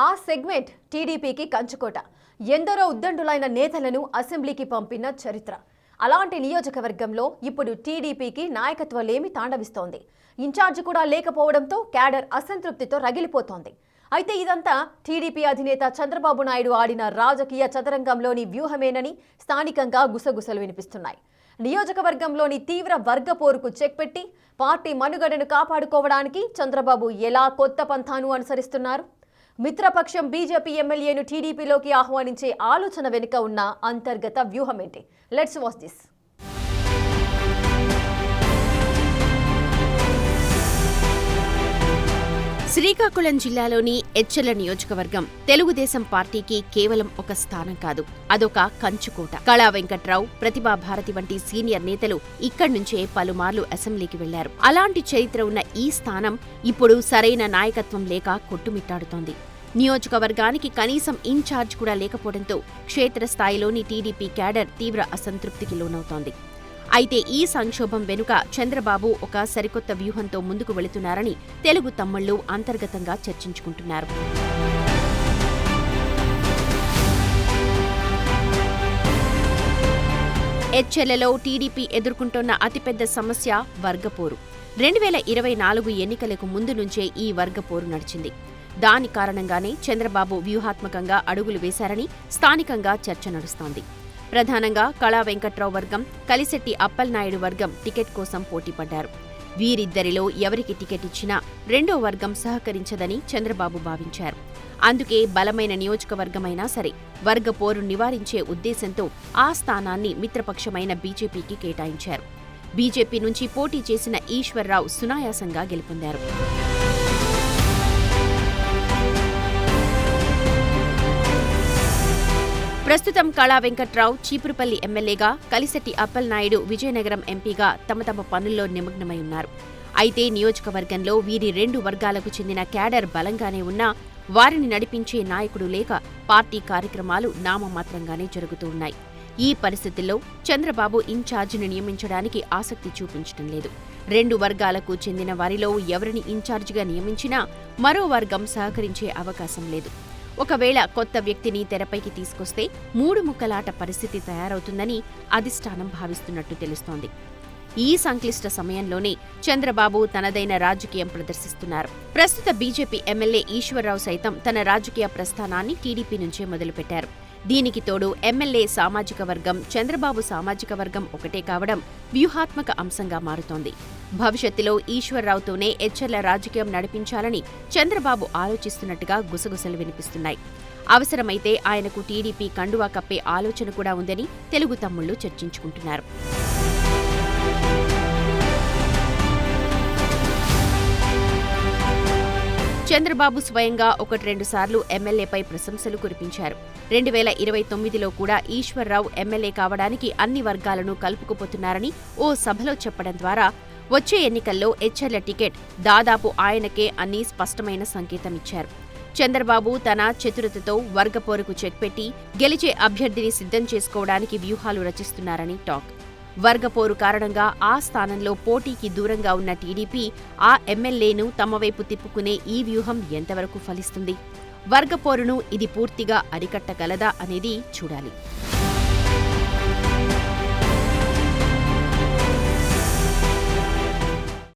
ఆ సెగ్మెంట్ టీడీపీకి కంచుకోట. ఎందరో ఉద్దండులైన నేతలను అసెంబ్లీకి పంపిన చరిత్ర. అలాంటి నియోజకవర్గంలో ఇప్పుడు టీడీపీకి నాయకత్వలేమి తాండవిస్తోంది. ఇన్ఛార్జ్ కూడా లేకపోవడంతో క్యాడర్ అసంతృప్తితో రగిలిపోతోంది. అయితే ఇదంతా టీడీపీ అధినేత చంద్రబాబు నాయుడు ఆడిన రాజకీయ చదరంగంలోని వ్యూహమేనని స్థానికంగా గుసగుసలు వినిపిస్తున్నాయి. నియోజకవర్గంలోని తీవ్ర వర్గ పోరుకు చెక్ పెట్టి పార్టీ మనుగడను కాపాడుకోవడానికి చంద్రబాబు ఎలా కొత్త పంథాను అనుసరిస్తున్నారు? మిత్రపక్షం బీజేపీ ఎమ్మెల్యేను టీడీపీలోకి ఆహ్వానించే ఆలోచన వెనుక ఉన్న అంతర్గత వ్యూహమేంటి? Let's watch this. శ్రీకాకుళం జిల్లాలోని ఎచ్చెర్ల నియోజకవర్గం తెలుగుదేశం పార్టీకి కేవలం ఒక స్థానం కాదు, అదొక కంచుకోట. కళా వెంకట్రావు, ప్రతిభా భారతి వంటి సీనియర్ నేతలు ఇక్కడి నుంచే పలుమార్లు అసెంబ్లీకి వెళ్లారు. అలాంటి చరిత్ర ఉన్న ఈ స్థానం ఇప్పుడు సరైన నాయకత్వం లేక కొట్టుమిట్టాడుతోంది. నియోజకవర్గానికి కనీసం ఇన్ఛార్జ్ కూడా లేకపోవడంతో క్షేత్రస్థాయిలోని టీడీపీ క్యాడర్ తీవ్ర అసంతృప్తికి లోనవుతోంది. అయితే ఈ సంక్షోభం వెనుక చంద్రబాబు ఒక సరికొత్త వ్యూహంతో ముందుకు వెళుతున్నారని తెలుగు తమ్ముళ్లు అంతర్గతంగా చర్చించుకుంటున్నారు. ఎచ్చెర్లలో టీడీపీ ఎదుర్కొంటోన్న అతిపెద్ద సమస్య వర్గపోరు. 2024 ఎన్నికలకు ముందు నుంచే ఈ వర్గపోరు నడిచింది. దాని కారణంగానే చంద్రబాబు వ్యూహాత్మకంగా అడుగులు వేశారని స్థానికంగా చర్చ నడుస్తోంది. ప్రధానంగా కళా వెంకట్రావు వర్గం, కలిశెట్టి అప్పలనాయుడు వర్గం టికెట్ కోసం పోటీపడ్డారు. వీరిద్దరిలో ఎవరికి టికెట్ ఇచ్చినా రెండో వర్గం సహకరించదని చంద్రబాబు భావించారు. అందుకే బలమైన నియోజకవర్గమైనా సరే వర్గ పోరు నివారించే ఉద్దేశంతో ఆ స్థానాన్ని మిత్రపక్షమైన బీజేపీకి కేటాయించారు. బీజేపీ నుంచి పోటీ చేసిన ఈశ్వర్రావు సునాయాసంగా గెలుపొందారు. ప్రస్తుతం కళా వెంకట్రావు చీపురుపల్లి ఎమ్మెల్యేగా, కలిశెట్టి అప్పలనాయుడు విజయనగరం ఎంపీగా తమ పనుల్లో నిమగ్నమై ఉన్నారు. అయితే నియోజకవర్గంలో వీరి రెండు వర్గాలకు చెందిన క్యాడర్ బలంగానే ఉన్నా వారిని నడిపించే నాయకుడు లేక పార్టీ కార్యక్రమాలు నామమాత్రంగానే జరుగుతూ ఉన్నాయి. ఈ పరిస్థితుల్లో చంద్రబాబు ఇన్ఛార్జిని నియమించడానికి ఆసక్తి చూపించడం లేదు. రెండు వర్గాలకు చెందిన వారిలో ఎవరిని ఇన్ఛార్జిగా నియమించినా మరో వర్గం సహకరించే అవకాశం లేదు. ఒకవేళ కొత్త వ్యక్తిని తెరపైకి తీసుకొస్తే మూడు ముక్కలాట పరిస్థితి తయారవుతుందని అధిష్టానం భావిస్తున్నట్టు తెలుస్తోంది. ఈ సంక్లిష్ట సమయంలోనే చంద్రబాబు తనదైన రాజకీయం ప్రదర్శిస్తున్నారు. ప్రస్తుత బీజేపీ ఎమ్మెల్యే ఈశ్వర్రావు సైతం తన రాజకీయ ప్రస్థానాన్ని టీడీపీ నుంచే మొదలుపెట్టారు. దీనికి తోడు ఎమ్మెల్యే సామాజిక వర్గం, చంద్రబాబు సామాజిక వర్గం ఒకటే కావడం వ్యూహాత్మక అంశంగా మారుతోంది. భవిష్యత్తులో ఈశ్వర్రావుతోనే ఎచ్చెర్ల రాజకీయం నడిపించాలని చంద్రబాబు ఆలోచిస్తున్నట్టుగా గుసగుసలు వినిపిస్తున్నాయి. అవసరమైతే ఆయనకు టీడీపీ కండువా కప్పే ఆలోచన కూడా ఉందని తెలుగు తమ్ముళ్లు చర్చించుకుంటున్నారు. చంద్రబాబు స్వయంగా 1-2 సార్లు ఎమ్మెల్యేపై ప్రశంసలు కురిపించారు. 2029లో కూడా ఈశ్వర్రావు ఎమ్మెల్యే కావడానికి అన్ని వర్గాలను కలుపుకుపోతున్నారని ఓ సభలో చెప్పడం ద్వారా వచ్చే ఎన్నికల్లో ఎచ్చెర్ల టికెట్ దాదాపు ఆయనకే అని స్పష్టమైన సంకేతమిచ్చారు. చంద్రబాబు తన చతురతతో వర్గపోరుకు చెక్ పెట్టి గెలిచే అభ్యర్థిని సిద్ధం చేసుకోవడానికి వ్యూహాలు రచిస్తున్నారని టాక్. వర్గపోరు కారణంగా ఆ స్థానంలో పోటీకి దూరంగా ఉన్న టీడీపీ ఆ ఎమ్మెల్యేను తమ వైపు తిప్పుకునే ఈ వ్యూహం ఎంతవరకు ఫలిస్తుంది? వర్గపోరును ఇది పూర్తిగా అరికట్టగలదా అనేది చూడాలి.